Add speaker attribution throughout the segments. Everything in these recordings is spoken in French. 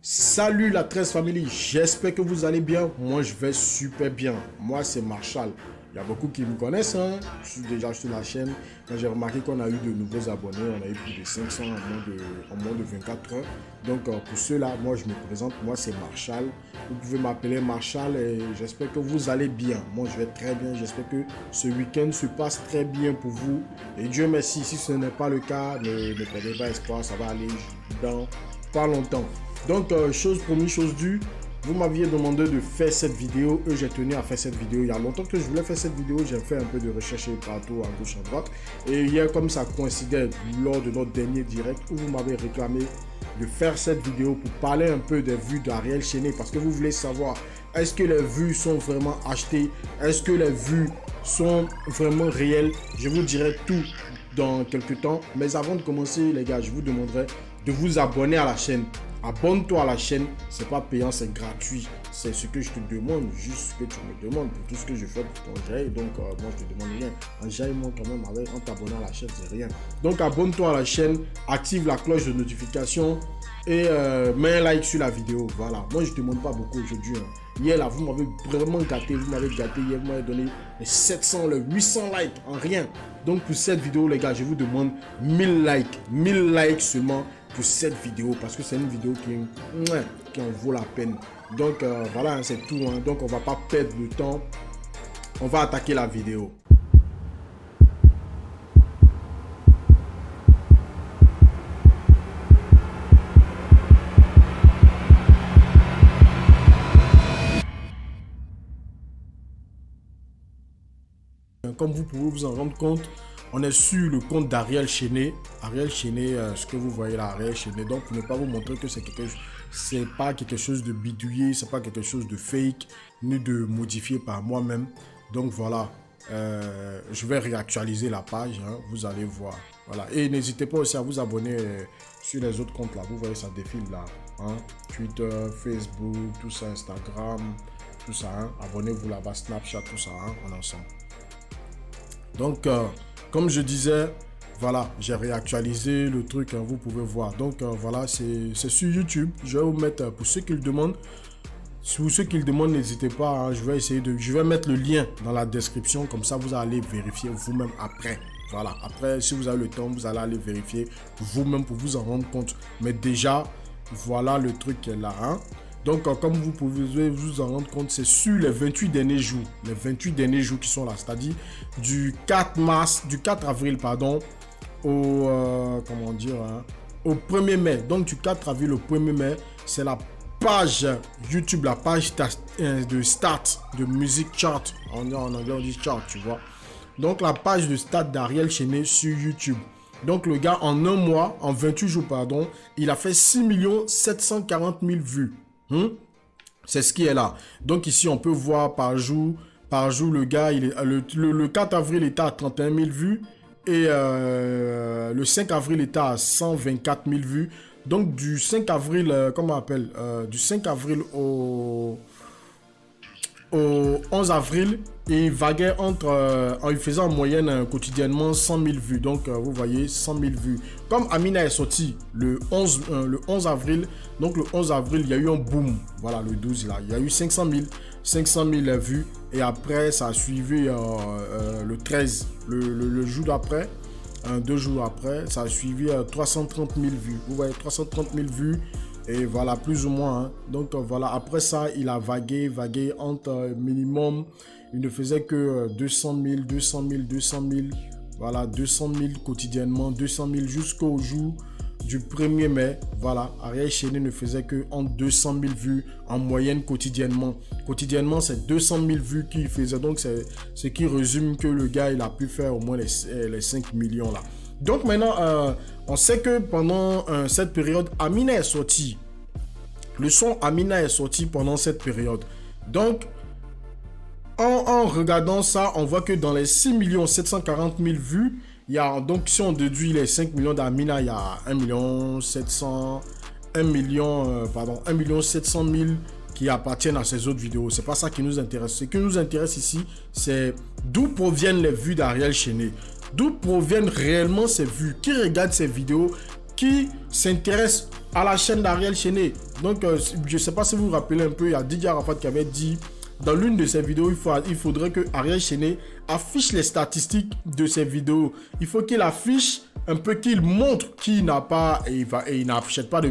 Speaker 1: Salut la 13 famille, j'espère que vous allez bien. Moi je vais super bien. Moi c'est Marshall. Il y a beaucoup qui me connaissent, hein. Je suis déjà sur la chaîne. Quand j'ai remarqué qu'on a eu de nouveaux abonnés, on a eu plus de 500 en moins de 24 heures. Donc pour ceux-là, moi je me présente, moi c'est Marshall. Vous pouvez m'appeler Marshall et j'espère que vous allez bien. Moi je vais très bien, j'espère que ce week-end se passe très bien pour vous. Et Dieu merci, si ce n'est pas le cas, ne perdez pas espoir, ça va aller dans pas longtemps. Donc, chose promise, chose due, vous m'aviez demandé de faire cette vidéo et j'ai tenu à faire cette vidéo. Il y a longtemps que je voulais faire cette vidéo, j'ai fait un peu de recherche partout, à gauche, à droite. Et hier, comme ça coïncidait lors de notre dernier direct où vous m'avez réclamé de faire cette vidéo pour parler un peu des vues d'Ariel Chéné parce que vous voulez savoir, est-ce que les vues sont vraiment achetées? Est-ce que les vues sont vraiment réelles? Je vous dirai tout dans quelques temps. Mais avant de commencer, les gars, je vous demanderai de vous abonner à la chaîne. Abonne-toi à la chaîne, c'est pas payant, c'est gratuit. C'est ce que je te demande, juste ce que tu me demandes pour tout ce que je fais pour ton Jaï. Donc, moi, je te demande rien. En Jaï, moi, quand même, en t'abonnant à la chaîne, c'est rien. Donc, abonne-toi à la chaîne, active la cloche de notification et mets un like sur la vidéo. Voilà. Moi, je ne demande pas beaucoup aujourd'hui. Hein. Hier, là, vous m'avez vraiment gâté. Vous m'avez gâté. Hier, vous m'avez donné les 700, les 800 likes en rien. Donc, pour cette vidéo, les gars, je vous demande 1000 likes. 1000 likes seulement pour cette vidéo parce que c'est une vidéo qui en vaut la peine. Donc voilà, hein, c'est tout. Hein. Donc on va pas perdre le temps. On va attaquer la vidéo. Comme vous pouvez vous en rendre compte, on est sur le compte d'Ariel Chéné. Ariel Chéné, ce que vous voyez là, Ariel Chéné. Donc, pour ne pas vous montrer que c'est pas quelque chose de bidouillé, c'est pas quelque chose de fake, ni de modifié par moi-même. Donc, voilà, je vais réactualiser la page, hein, vous allez voir. Voilà. Et n'hésitez pas aussi à vous abonner sur les autres comptes là. Vous voyez, ça défile là. Hein, Twitter, Facebook, tout ça, Instagram, tout ça. Hein. Abonnez-vous là-bas, Snapchat, tout ça, hein, on est ensemble. Donc, comme je disais, voilà, j'ai réactualisé le truc, hein, vous pouvez voir. Donc, voilà, c'est sur YouTube. Je vais vous mettre, pour ceux qui le demandent, n'hésitez pas, hein, je vais mettre le lien dans la description, comme ça, vous allez vérifier vous-même après. Voilà, après, si vous avez le temps, vous allez aller vérifier vous-même pour vous en rendre compte. Mais déjà, voilà le truc qui est là, hein. Donc, comme vous pouvez vous en rendre compte, c'est sur les 28 derniers jours. Les 28 derniers jours qui sont là. C'est-à-dire du 4 avril, pardon, au, comment dire, hein, au 1er mai. Donc, du 4 avril au 1er mai, c'est la page YouTube, la page de start de Music Chart. En anglais, on dit chart, tu vois. Donc, la page de start d'Ariel Chéné sur YouTube. Donc, le gars, en un mois, en 28 jours, pardon, il a fait 6 740 000 vues. C'est ce qui est là. Donc ici, on peut voir par jour, le gars, le 4 avril, il était à 31 000 vues. Et le 5 avril, il était à 124 000 vues. Donc du 5 avril, comment on appelle, du 5 avril au 11 avril, il vaguait il faisait en moyenne quotidiennement 100 000 vues. Donc, vous voyez, 100 000 vues. Comme Amina est sorti le 11 avril, donc le 11 avril, il y a eu un boom. Voilà, le 12 là, il y a eu 500 000 vues. Et après, ça a suivi le 13, le jour d'après, 2 jours après, ça a suivi 330 000 vues. Vous voyez, 330 000 vues. Et voilà, plus ou moins. Hein. Donc, voilà, après ça, il a vagué entre minimum. Il ne faisait que 200 000. Voilà, 200 000 quotidiennement, 200 000 jusqu'au jour du 1er mai. Voilà, Ariel Chéné ne faisait que entre 200 000 vues en moyenne quotidiennement. Quotidiennement, c'est 200 000 vues qu'il faisait. Donc, c'est ce qui résume que le gars, il a pu faire au moins les 5 millions là. Donc maintenant, on sait que pendant cette période, Amina est sorti. Le son Amina est sorti pendant cette période. Donc, en regardant ça, on voit que dans les 6 740 000 vues, il y a, donc si on déduit les 5 millions d'Amina, il y a 1 700 000 qui appartiennent à ces autres vidéos. C'est pas ça qui nous intéresse. Ce qui nous intéresse ici, c'est d'où proviennent les vues d'Ariel Chéné. D'où proviennent réellement ces vues? Qui regarde ces vidéos? Qui s'intéresse à la chaîne d'Ariel Chené. Donc, je ne sais pas si vous vous rappelez un peu, il y a Didier Arafat qui avait dit dans l'une de ses vidéos, il faudrait que Ariel Chené affiche les statistiques de ses vidéos. Il faut qu'il affiche un peu, qu'il montre qu'il n'a pas, et il n'achète pas de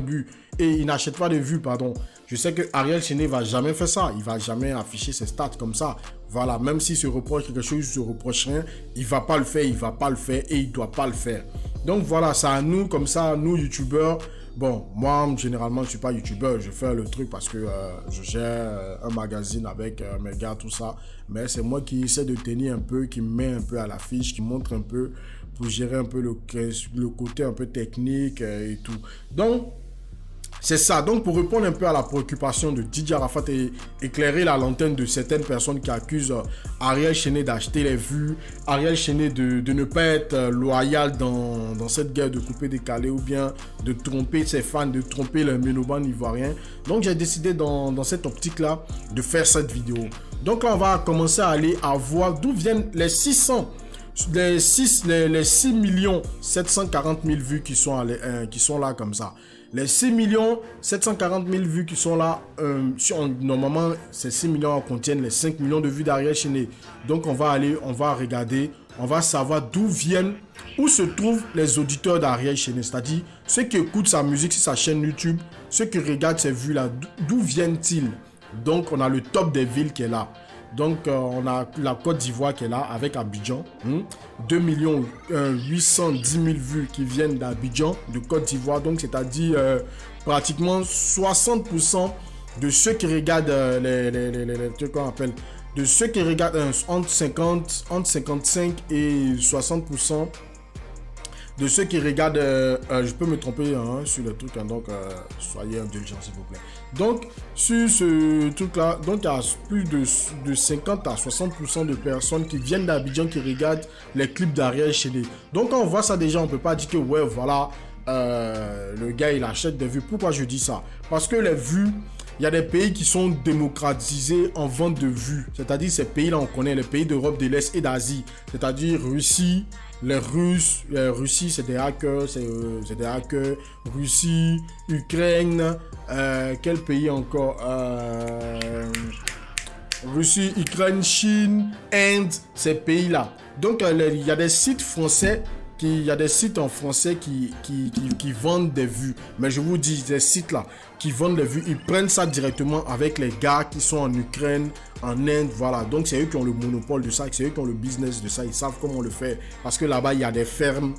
Speaker 1: vues, pardon. Je sais que Ariel Chené va jamais faire ça. Il va jamais afficher ses stats comme ça. Voilà, même s'il se reproche quelque chose, il se reproche rien, il va pas le faire et il doit pas le faire. Donc voilà, c'est à nous comme ça, nous youtubeurs. Bon, moi, généralement, je ne suis pas youtubeur. Je fais le truc parce que je gère un magazine avec mes gars, tout ça. Mais c'est moi qui essaie de tenir un peu, qui me met un peu à l'affiche, qui montre un peu pour gérer un peu le côté un peu technique et tout. Donc, c'est ça. Donc, pour répondre un peu à la préoccupation de Didier Arafat et éclairer la lanterne de certaines personnes qui accusent Ariel Chené d'acheter les vues, Ariel Chené de ne pas être loyal dans cette guerre de couper décalé ou bien de tromper ses fans, de tromper les ménoban ivoiriens. Donc, j'ai décidé dans cette optique-là de faire cette vidéo. Donc, là, on va commencer à aller à voir d'où viennent les 6 740 000 vues qui sont là comme ça. Les 6 740 000 vues qui sont là, normalement, ces 6 millions contiennent les 5 millions de vues d'Ariel Chené. Donc, on va regarder, on va savoir où se trouvent les auditeurs d'Ariel Chené. C'est-à-dire, ceux qui écoutent sa musique sur sa chaîne YouTube, ceux qui regardent ces vues-là, d'où viennent-ils? Donc, on a le top des villes qui est là. Donc, on a la Côte d'Ivoire qui est là avec Abidjan. 2 810 000 vues qui viennent d'Abidjan, de Côte d'Ivoire. Donc, c'est-à-dire pratiquement 60% de ceux qui regardent les trucs qu'on appelle, de ceux qui regardent entre 55 et 60% de ceux qui regardent, je peux me tromper sur le truc, donc soyez indulgents s'il vous plaît. Donc sur ce truc là, donc il y a plus de 50 à 60% de personnes qui viennent d'Abidjan qui regardent les clips d'Ariel Chené. Donc quand on voit ça déjà, on peut pas dire que ouais voilà, le gars il achète des vues. Pourquoi je dis ça? Parce que les vues, il y a des pays qui sont démocratisés en vente de vues. C'est-à-dire ces pays-là, on connaît les pays d'Europe de l'Est et d'Asie. C'est-à-dire Russie, les Russes, Russie c'est des hackers, Russie, Ukraine, quel pays encore? Russie, Ukraine, Chine, Inde, ces pays-là. Donc il y a des sites français. Il y a des sites en français qui vendent des vues. Mais je vous dis, ces sites-là qui vendent des vues, ils prennent ça directement avec les gars qui sont en Ukraine, en Inde, voilà. Donc, c'est eux qui ont le monopole de ça, c'est eux qui ont le business de ça. Ils savent comment on le fait. Parce que là-bas, il y a des fermes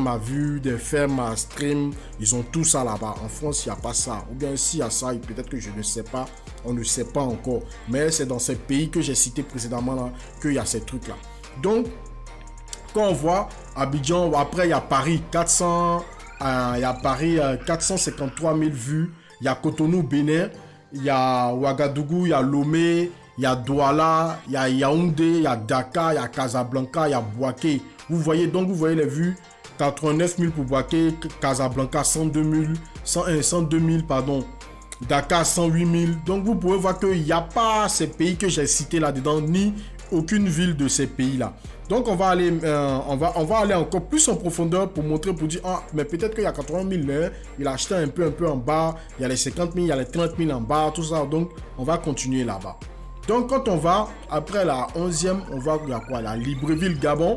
Speaker 1: à vues, des fermes à stream. Ils ont tout ça là-bas. En France, il n'y a pas ça. Ou bien s'il y a ça, peut-être que je ne sais pas. On ne sait pas encore. Mais c'est dans ces pays que j'ai cités précédemment là qu'il y a ces trucs-là. Donc, quand on voit Abidjan, après il y a Paris, 453 000 vues. Il y a Cotonou, Bénin, il y a Ouagadougou, il y a Lomé, il y a Douala, il y a Yaoundé, il y a Dakar, il y a Casablanca, il y a Bouaké. Vous voyez les vues, 89 000 pour Bouaké, Casablanca 102 000, pardon. Dakar 108 000. Donc vous pouvez voir qu'il n'y a pas ces pays que j'ai cités là-dedans, ni aucune ville de ces pays-là. Donc on va aller encore plus en profondeur pour montrer, pour dire, ah, mais peut-être qu'il y a 80 000 là, il a acheté un peu en bas, il y a les 50 000, il y a les 30 000 en bas, tout ça. Donc on va continuer là-bas. Donc quand on va, après la 11e, on va, il y a quoi? La Libreville, Gabon.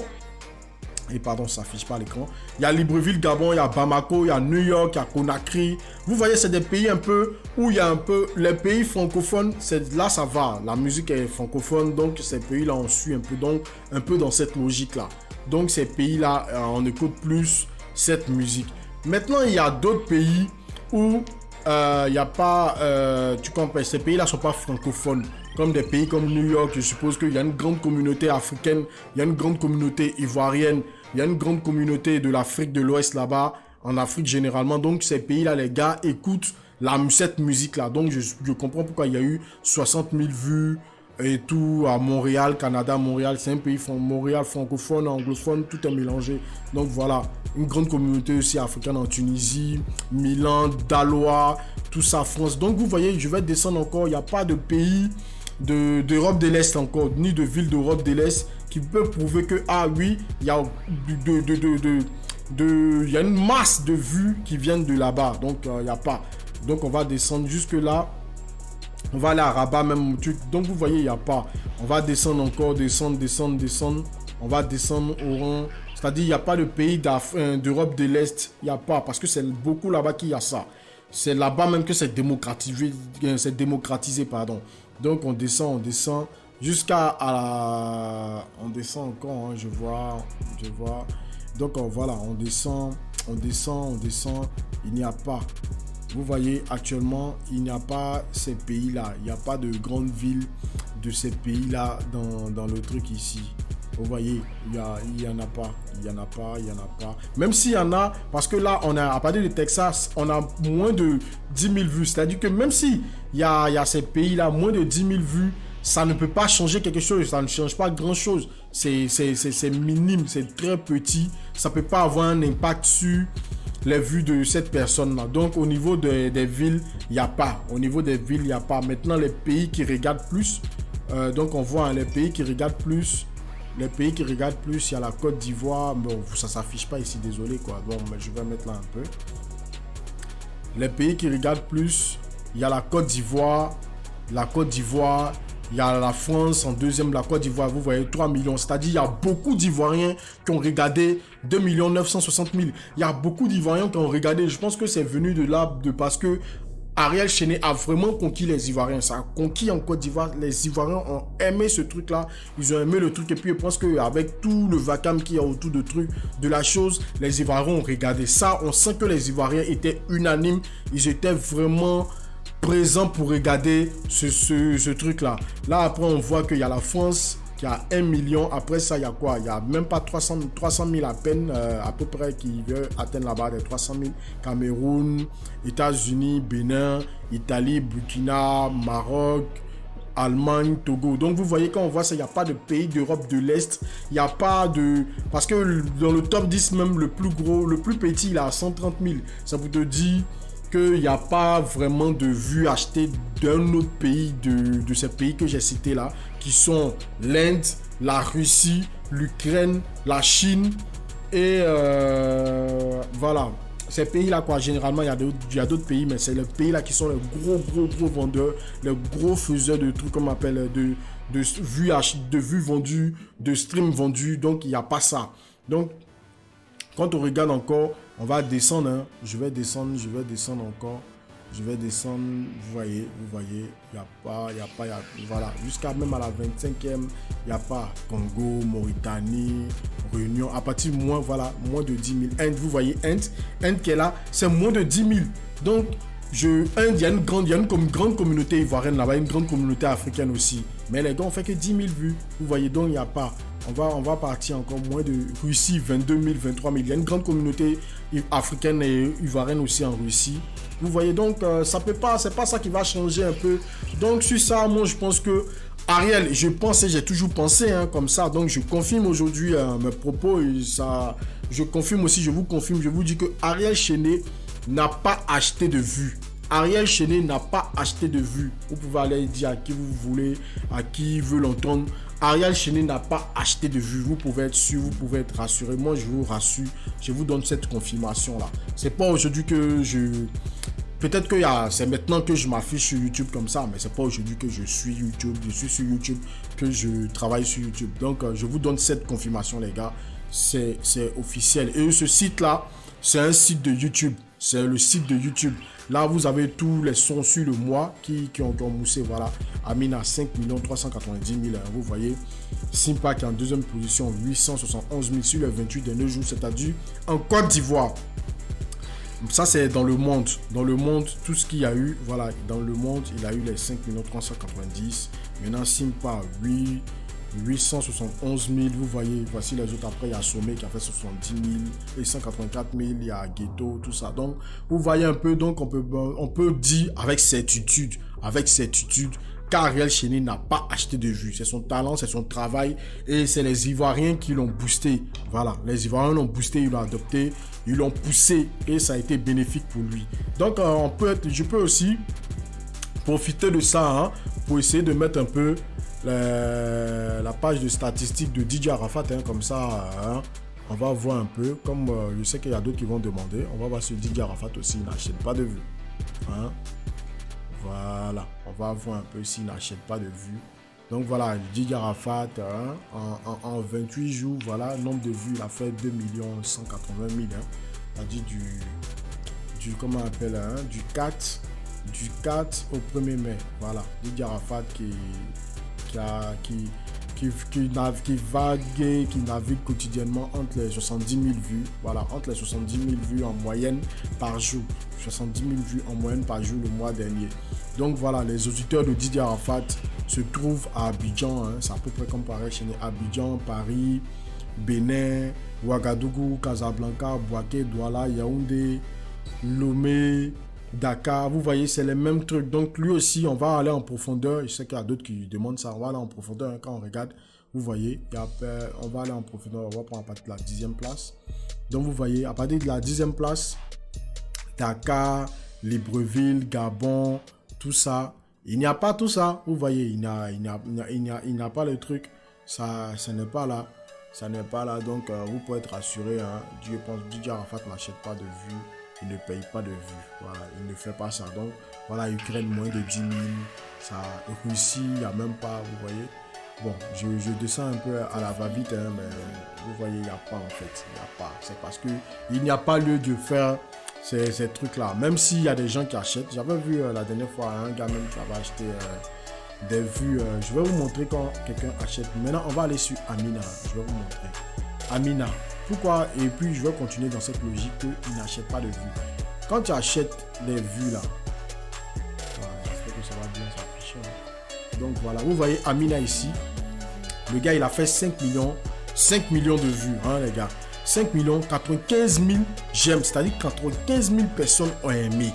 Speaker 1: Et pardon, ça s'affiche pas à l'écran. Il y a Libreville, Gabon, il y a Bamako, il y a New York, il y a Conakry. Vous voyez, c'est des pays un peu où il y a un peu les pays francophones. Là, ça va. La musique est francophone, donc ces pays-là, on suit un peu, donc un peu dans cette logique-là. Donc ces pays-là, on écoute plus cette musique. Maintenant, il y a d'autres pays où il n'y a pas, tu comprends, ces pays-là sont pas francophones. Comme des pays comme New York, je suppose qu'il y a une grande communauté africaine, il y a une grande communauté ivoirienne, il y a une grande communauté de l'Afrique de l'Ouest là-bas, en Afrique généralement. Donc ces pays-là, les gars écoutent cette musique-là. Donc je comprends pourquoi il y a eu 60 000 vues et tout à Montréal, Canada, Montréal. C'est un pays Montréal francophone, anglophone, tout est mélangé. Donc voilà, une grande communauté aussi africaine en Tunisie, Milan, Dalois, tout ça, France. Donc vous voyez, je vais descendre encore, il n'y a pas de pays d'Europe de l'Est encore, ni de ville d'Europe de l'Est qui peut prouver que, ah oui, il y a il y a une masse de vues qui viennent de là-bas. Donc, il n'y a pas. Donc, on va descendre jusque là. On va aller à Rabat, même truc. Donc, vous voyez, il n'y a pas. On va descendre encore, descendre. On va descendre au rang. C'est-à-dire, il n'y a pas de pays d'Europe de l'Est. Il n'y a pas. Parce que c'est beaucoup là-bas qu'il y a ça. C'est là-bas même que c'est démocratisé, pardon. Donc, on descend. Jusqu'à on descend encore, hein, je vois. Donc, voilà, on descend. Il n'y a pas. Vous voyez, actuellement, il n'y a pas ces pays-là. Il n'y a pas de grandes villes de ces pays-là dans le truc ici. Vous voyez, il y en a pas. Même s'il y en a, parce que là, à partir de Texas, on a moins de 10 000 vues. C'est-à-dire que même s'il y a ces pays-là, moins de 10 000 vues, ça ne peut pas changer quelque chose. Ça ne change pas grand-chose. C'est minime, c'est très petit. Ça ne peut pas avoir un impact sur les vues de cette personne-là. Donc, au niveau des villes, il n'y a pas. Maintenant, les pays qui regardent plus, donc on voit, hein, les pays qui regardent plus, il y a la Côte d'Ivoire. Bon, ça ne s'affiche pas ici, désolé, quoi. Bon, mais je vais mettre là un peu. Les pays qui regardent plus, il y a la Côte d'Ivoire. Il y a la France en deuxième, la Côte d'Ivoire, vous voyez, 3 millions. C'est-à-dire, il y a beaucoup d'Ivoiriens qui ont regardé 2 960 000. Il y a beaucoup d'Ivoiriens qui ont regardé. Je pense que c'est venu de là, parce que Ariel Chéné a vraiment conquis les Ivoiriens. Ça a conquis en Côte d'Ivoire. Les Ivoiriens ont aimé ce truc-là. Ils ont aimé le truc. Et puis, je pense qu'avec tout le vacarme qu'il y a autour de la chose, les Ivoiriens ont regardé ça. On sent que les Ivoiriens étaient unanimes. Ils étaient vraiment présent pour regarder ce truc-là. Là, après, on voit qu'il y a la France qui a 1 million. Après ça, il y a quoi? Il y a même pas 300 000 à peine, à peu près, qui veut atteindre là-bas, des 300 000. Cameroun, États-Unis, Bénin, Italie, Burkina, Maroc, Allemagne, Togo. Donc, vous voyez, quand on voit ça, il n'y a pas de pays d'Europe de l'Est. Il n'y a pas de... Parce que dans le top 10, même le plus gros, le plus petit, il a 130 000. Ça vous te dit qu'il n'y a pas vraiment de vues achetées d'un autre pays, de ces pays que j'ai cités là, qui sont l'Inde, la Russie, l'Ukraine, la Chine et voilà. Ces pays-là, quoi, généralement, il y a d'autres pays, mais c'est les pays-là qui sont les gros vendeurs, les gros faiseurs de trucs, comme on appelle, de vues vendues, de streams vendus. Donc, il n'y a pas ça. Donc, quand on regarde encore, on va descendre, hein. Je vais descendre encore. Vous voyez, il n'y a pas, voilà, jusqu'à même à la 25e, il n'y a pas. Congo, Mauritanie, Réunion, à partir de moins de 10 000. Inde, vous voyez, Inde qui est là, c'est moins de 10 000. Donc, Inde, il y a une grande communauté ivoirienne là-bas, une grande communauté africaine aussi. Mais les gars, on fait que 10 000 vues. Vous voyez, donc il n'y a pas. On va partir encore moins de Russie, 22 000, 23 000. Il y a une grande communauté africaine et ivoirienne aussi en Russie. Vous voyez, donc c'est pas ça qui va changer un peu. Donc sur ça, moi je pense que Ariel, j'ai toujours pensé comme ça. Donc je confirme aujourd'hui mes propos et ça, je vous dis que Ariel Chéné n'a pas acheté de vues. Ariel Chéné n'a pas acheté de vues. Vous pouvez aller dire à qui vous voulez, à qui veut l'entendre. Ariel Chéné n'a pas acheté de vues. Vous pouvez être sûr, vous pouvez être rassuré. Moi, je vous rassure. Je vous donne cette confirmation-là. C'est pas aujourd'hui que peut-être que c'est maintenant que je m'affiche sur YouTube comme ça, mais c'est pas aujourd'hui que je suis YouTube. Je suis sur YouTube, que je travaille sur YouTube. Donc, je vous donne cette confirmation, les gars. C'est officiel. Et ce site-là, c'est un site de YouTube. C'est le site de YouTube. Là, vous avez tous les sons sur le mois qui ont moussé. Voilà. Amina, 5 390 000. Vous voyez. Simpa qui est en deuxième position, 871 000 sur les 28 derniers jours. C'est-à-dire en Côte d'Ivoire. Ça, c'est dans le monde. Dans le monde, tout ce qu'il y a eu. Voilà. Dans le monde, il a eu les 5 390 000. Maintenant, Simpa, 871 000, vous voyez, voici les autres. Après, il y a Sommet qui a fait 70 000 et 184 000, il y a Ghetto, tout ça. Donc, vous voyez un peu, donc on peut dire avec certitude, qu'Ariel Chéné n'a pas acheté de vues. C'est son talent, c'est son travail et c'est les Ivoiriens qui l'ont boosté. Voilà, les Ivoiriens l'ont boosté, ils l'ont adopté, ils l'ont poussé et ça a été bénéfique pour lui. Donc, je peux aussi profiter de ça pour essayer de mettre un peu la page de statistiques de DJ Arafat, comme ça, On va voir un peu, comme je sais qu'il y a d'autres qui vont demander, on va voir si Didier Arafat aussi n'achète pas de vues. Hein? Voilà, on va voir un peu s'il n'achète pas de vues. Donc voilà, Didier Arafat, hein, en 28 jours, voilà, nombre de vues, il a fait 2 180 000. Hein. C'est-à-dire comment on appelle, hein, du 4 au 1er mai. Voilà, Didier Arafat qui navigue quotidiennement entre les 70 000 vues. Voilà, entre les 70 000 vues en moyenne par jour. 70 000 vues en moyenne par jour le mois dernier. Donc voilà, les auditeurs de Didier Arafat se trouvent à Abidjan. Hein, c'est à peu près comme pareil chez Abidjan, Paris, Bénin, Ouagadougou, Casablanca, Bouaké, Douala, Yaoundé, Lomé, Dakar. Vous voyez, c'est les mêmes trucs. Donc lui aussi, on va aller en profondeur. Je sais qu'il y a d'autres qui demandent ça. On va aller en profondeur hein, quand on regarde. Vous voyez, on va aller en profondeur. On va prendre à partir de la 10e place. Donc vous voyez, à partir de la 10e place, Dakar, Libreville, Gabon, tout ça. Il n'y a pas tout ça. Vous voyez, il n'y a pas le truc. Ça n'est pas là. Ça n'est pas là. Donc, vous pouvez être rassuré. Hein. Didier Arafat n'achète pas de vues. Il ne paye pas de vues. Voilà, il ne fait pas ça. Donc, voilà, Ukraine, moins de 10 000. Ça, Russie, il n'y a même pas. Vous voyez. Bon, je descends un peu à la va-vite. Hein, mais vous voyez, il n'y a pas en fait. Il n'y a pas. C'est parce qu'il n'y a pas lieu de faire ces trucs-là. Même s'il y a des gens qui achètent. J'avais vu la dernière fois un gars même qui avait acheté des vues. Je vais vous montrer quand quelqu'un achète. Maintenant, on va aller sur Amina. Je vais vous montrer. Amina. Pourquoi? Et puis, je vais continuer dans cette logique qu'il n'achète pas de vues. Quand tu achètes les vues là, j'espère que ça va bien s'afficher. Donc voilà, vous voyez Amina ici. Le gars, il a fait 5 millions de vues, hein, les gars. 5 millions, 95 000 j'aime, c'est-à-dire 95 000 personnes ont aimé.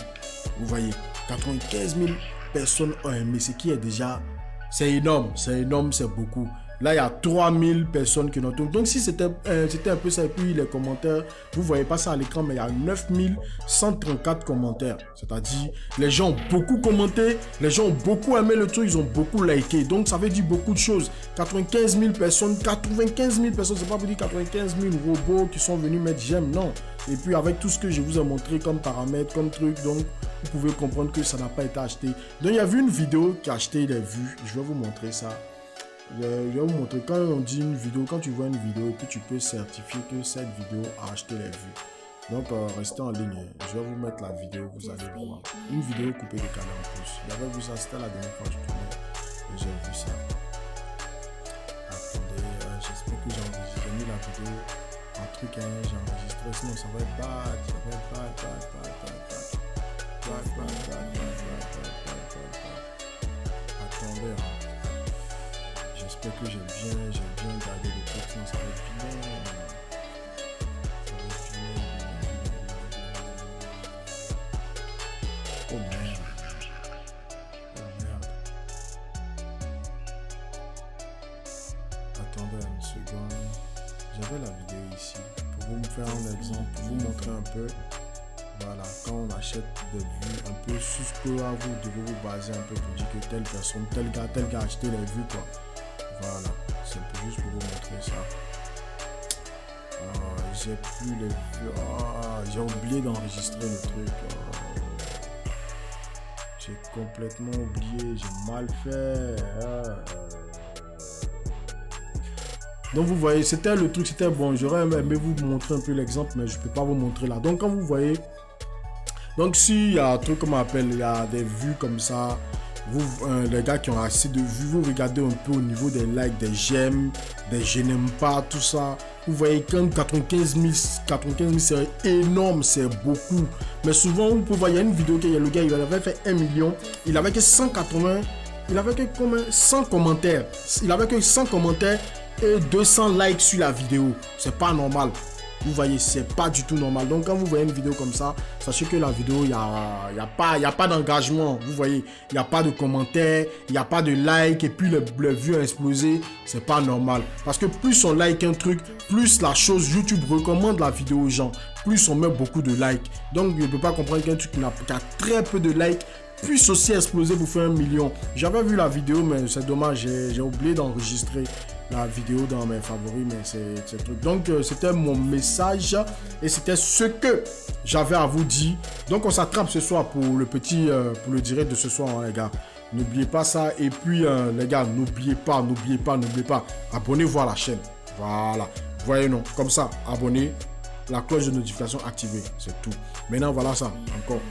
Speaker 1: Vous voyez, 95 000 personnes ont aimé, ce qui est déjà, c'est énorme, c'est beaucoup. Là, il y a 3000 personnes qui n'ont. Donc, si c'était un peu ça, et puis les commentaires, vous ne voyez pas ça à l'écran, mais il y a 9134 commentaires. C'est-à-dire, les gens ont beaucoup commenté, les gens ont beaucoup aimé le truc, ils ont beaucoup liké. Donc, ça veut dire beaucoup de choses. 95 000 personnes, c'est pas pour dire 95 000 robots qui sont venus mettre j'aime, non. Et puis, avec tout ce que je vous ai montré comme paramètres, comme truc, donc, vous pouvez comprendre que ça n'a pas été acheté. Donc, il y a vu une vidéo qui a acheté les vues. Je vais vous montrer ça. Je vais vous montrer, quand on dit une vidéo, quand tu vois une vidéo, puis tu peux certifier que cette vidéo a acheté les vues. Donc, restez en ligne. Je vais vous mettre la vidéo, vous allez voir. Une vidéo coupée de canal en plus. J'avais vu ça, c'était la dernière fois que je tournais. Et j'ai vu ça. Attendez, j'espère que j'ai mis la vidéo en truc, hein, j'ai enregistré, sinon ça va être bad. Ça va être bad. Attendez, hein. J'espère que j'ai bien gardé le truc, sinon ça va être bien. Oh merde. Attendez une seconde. J'avais la vidéo ici pour vous faire un exemple, pour vous montrer un peu. Voilà, quand on achète des vues, un peu sur ce que vous devez vous baser un peu pour dire que telle personne, tel gars a acheté les vues quoi. Voilà, c'est juste pour vous montrer ça. J'ai plus les vues. J'ai oublié d'enregistrer le truc. J'ai complètement oublié. J'ai mal fait. Donc vous voyez, c'était le truc, c'était bon. J'aurais aimé vous montrer un peu l'exemple, mais je ne peux pas vous montrer là. Donc quand vous voyez, donc s'il y a un truc comme on appelle, il y a des vues comme ça. Vous, les gars qui ont assez de vues, vous regardez un peu au niveau des likes, des j'aime, des je n'aime pas, tout ça. Vous voyez, quand 95 000 c'est énorme, c'est beaucoup. Mais souvent, vous pouvez voir, il y a une vidéo, le gars, il avait fait 1 million, il avait que 180, il avait que 100 commentaires. Il avait que 100 commentaires et 200 likes sur la vidéo. C'est pas normal. Vous voyez, c'est pas du tout normal. Donc, quand vous voyez une vidéo comme ça, sachez que la vidéo, il n'y a pas d'engagement. Vous voyez, il n'y a pas de commentaires, il n'y a pas de like, et puis le vues a explosé. C'est pas normal. Parce que plus on like un truc, plus la chose, YouTube recommande la vidéo aux gens. Plus on met beaucoup de likes. Donc, je ne peux pas comprendre qu'un truc qui a très peu de likes puisse aussi exploser pour faire 1 million. J'avais vu la vidéo, mais c'est dommage, j'ai oublié d'enregistrer. la vidéo dans mes favoris, mais c'est truc. Donc, c'était mon message et c'était ce que j'avais à vous dire. Donc, on s'attrape ce soir pour le petit, pour le direct de ce soir, hein, les gars. N'oubliez pas ça. Et puis, les gars, n'oubliez pas. Abonnez-vous à la chaîne. Voilà. Vous voyez, non? Comme ça, abonnez. La cloche de notification activée. C'est tout. Maintenant, voilà ça. Encore.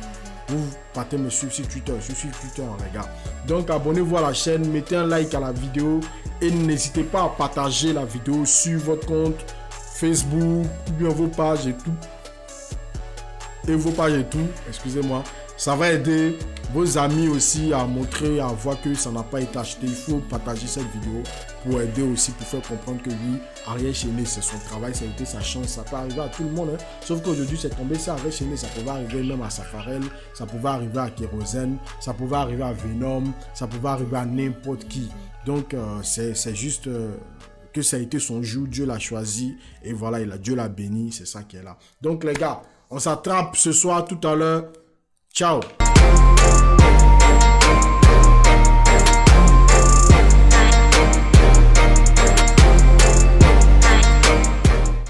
Speaker 1: Vous partez me suivre sur Twitter. Je suis Twitter, les gars. Donc, abonnez-vous à la chaîne. Mettez un like à la vidéo. Et n'hésitez pas à partager la vidéo sur votre compte Facebook. Ou bien vos pages et tout. Excusez-moi. Ça va aider vos amis aussi à montrer, à voir que ça n'a pas été acheté. Il faut partager cette vidéo pour aider aussi, pour faire comprendre que lui, Ariel Chéné, c'est son travail, ça a été sa chance. Ça peut arriver à tout le monde. Hein. Sauf qu'aujourd'hui, c'est tombé ça, Ariel Chéné, ça pouvait arriver même à Safarel, ça pouvait arriver à Kérosène, ça pouvait arriver à Venom, ça pouvait arriver à n'importe qui. Donc, c'est juste que ça a été son jour, Dieu l'a choisi et voilà, Dieu l'a béni, c'est ça qui est là. Donc, les gars, on s'attrape ce soir, tout à l'heure. Ciao.